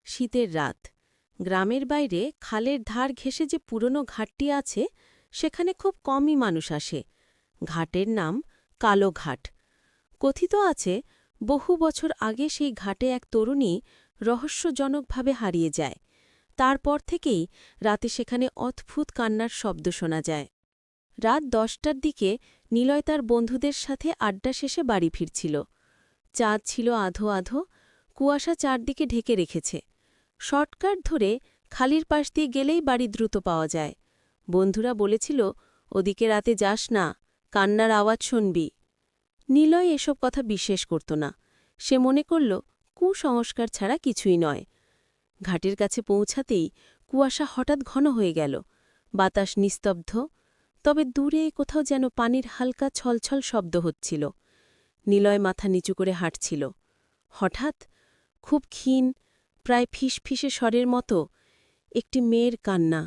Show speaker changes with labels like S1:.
S1: শীতের রাত। গ্রামের বাইরে খালের ধার ঘেঁষে যে পুরনো ঘাটটি আছে সেখানে খুব কমই মানুষ আসে। ঘাটের নাম কালো ঘাট। কথিত আছে বহু বছর আগে সেই ঘাটে এক তরুণী রহস্যজনকভাবে হারিয়ে যায়। তারপর থেকেই রাতে সেখানে অদ্ভুত কান্নার শব্দ শোনা যায়। রাত ১০টার দিকে নিলয় তার বন্ধুদের সাথে আড্ডা শেষে বাড়ি ফিরছিল। চাঁদ ছিল আধো আধো, কুয়াশা চারদিকে ঢেকে রেখেছে। শর্টকাট ধরে খালির পাশ দিয়ে গেলেই বাড়ি দ্রুত পাওয়া যায়। বন্ধুরা বলেছিল, ওদিকে রাতে যাস না, কান্নার আওয়াজ শুনবি। নিলয় এসব কথা বিশ্বাস করত না। সে মনে করল কুসংস্কার ছাড়া কিছুই নয়। ঘাটের কাছে পৌঁছাতেই কুয়াশা হঠাৎ ঘন হয়ে গেল। বাতাস নিস্তব্ধ, তবে দূরে কোথাও যেন পানির হালকা ছলছল শব্দ হচ্ছিল। নিলয় মাথা নিচু করে হাঁটছিল। হঠাৎ খুব ক্ষীণ, প্রায় ফিসফিসে স্বরের মতো একটি মেয়ের কান্না।